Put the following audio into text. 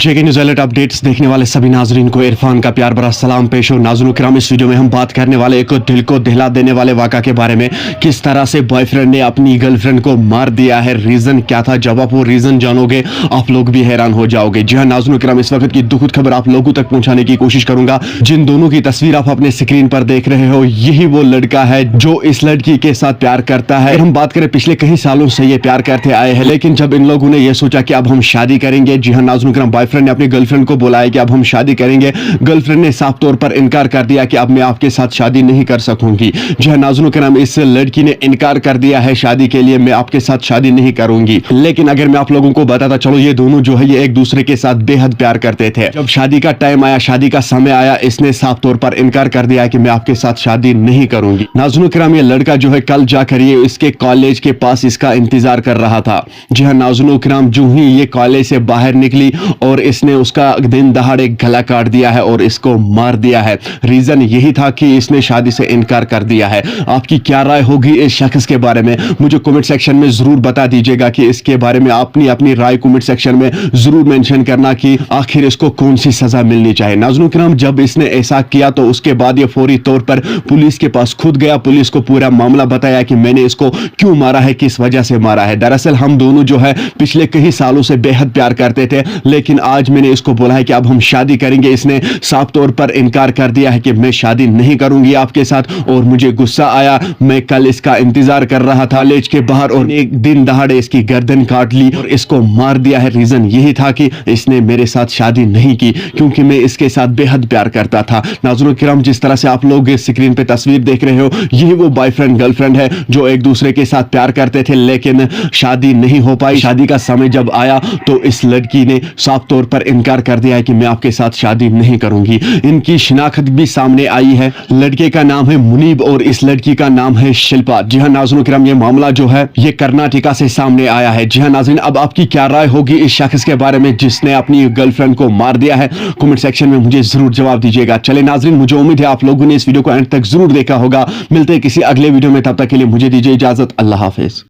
जेके news alert updates देखने वाले सभी नाजरीन को इरफान का प्यार भरा सलाम पेश हो। नाज़रीन किराम, इस वीडियो में हम बात करने वाले एक दिल को दहिला देने वाले वाक़ा के बारे में, किस तरह से बॉयफ्रेंड ने अपनी गर्लफ्रेंड को मार दिया है। रीजन क्या था? जब आप वो रीजन जानोगे आप लोग भी हैरान हो जाओगे। जी हाँ नाज़रीन किराम, इस वक्त की दुखद खबर आप लोगों तक पहुंचाने की कोशिश करूंगा। जिन दोनों की तस्वीर आप अपने स्क्रीन पर देख रहे हो, यही वो लड़का है जो इस लड़की के साथ प्यार करता है। हम बात करें पिछले कई सालों से ये प्यार करते आए हैं, लेकिन जब इन लोगों ने यह सोचा कि अब हम शादी करेंगे, जी हाँ नाज़रीन किराम, बॉयफ्रेंड ने अपनी गर्लफ्रेंड को बुलाया कि अब हम शादी करेंगे। गर्लफ्रेंड ने साफ तौर पर इनकार कर दिया कि अब मैं आपके साथ शादी नहीं कर सकूंगी। जी हाँ नाज़रीन किराम, इस लड़की ने इनकार कर दिया है शादी के लिए, मैं आपके साथ शादी नहीं करूंगी। लेकिन अगर मैं आप लोगों को बताता चलो, ये दोनों जो है ये एक दूसरे के साथ बेहद प्यार करते थे। जब शादी का टाइम आया, शादी का समय आया, इसने साफ तौर पर इनकार कर दिया कि मैं आपके साथ शादी नहीं करूंगी। नाज़रीन किराम, ये लड़का जो है कल जाकर ये इसके कॉलेज के पास इसका इंतजार कर रहा था। जी हाँ नाज़रीन किराम, जो ही ये कॉलेज से बाहर निकली और इसने उसका दिन दहाड़े गला काट दिया है और इसको मार दिया है। रीजन यही था कि इसने शादी से इनकार कर दिया है। आपकी क्या राय होगी इस शख्स के बारे में? मुझे कमेंट सेक्शन में जरूर बता दीजिएगा कि इसके बारे में अपनी अपनी राय कमेंट सेक्शन में जरूर मेंशन करना कि आखिर इसको कौन सी सजा मिलनी चाहिए। नाज़रीन किराम, जब इसने ऐसा किया तो उसके बाद ये फौरी तौर पर पुलिस के पास खुद गया, पुलिस को पूरा मामला बताया कि मैंने इसको क्यों मारा है, किस वजह से मारा है। दरअसल हम दोनों जो है पिछले कई सालों से बेहद प्यार करते थे, लेकिन आज मैंने इसको बोला है कि अब हम शादी करेंगे। इसने साफ तौर पर इनकार कर दिया है कि मैं शादी नहीं करूंगी आपके साथ, और मुझे गुस्सा आया। मैं कल इसका इंतजार कर रहा था कॉलेज के बाहर और एक दिन दहाड़े इसकी गर्दन काट ली और इसको मार दिया है। रीजन यही था कि इसने मेरे साथ शादी नहीं की क्योंकि मैं इसके साथ बेहद प्यार करता था। नाज़रीन किराम, जिस तरह से आप लोग स्क्रीन पे तस्वीर देख रहे हो, यही वो बॉयफ्रेंड गर्लफ्रेंड है जो एक दूसरे के साथ प्यार करते थे, लेकिन शादी नहीं हो पाई। शादी का समय जब आया तो इस लड़की ने साफ तौर पर इनकार कर दिया है कि मैं आपके साथ शादी नहीं करूंगी। इनकी शिनाख्त भी सामने आई है। लड़के का नाम है मुनीब और इस लड़की का नाम है शिल्पा। जी हाँ नाज़रीन किराम, ये मामला जो है ये कर्नाटका से सामने आया है। जी हाँ नाज़रीन, अब आपकी क्या राय होगी इस शख्स के बारे में जिसने अपनी गर्लफ्रेंड को मार दिया है? कमेंट सेक्शन में मुझे जरूर जवाब दीजिएगा। चले नाज़रीन, मुझे उम्मीद है आप लोगों ने इस वीडियो को एंड तक जरूर देखा होगा। मिलते हैं किसी अगले वीडियो में, तब तक के लिए मुझे दीजिए इजाजत। अल्लाह हाफिज।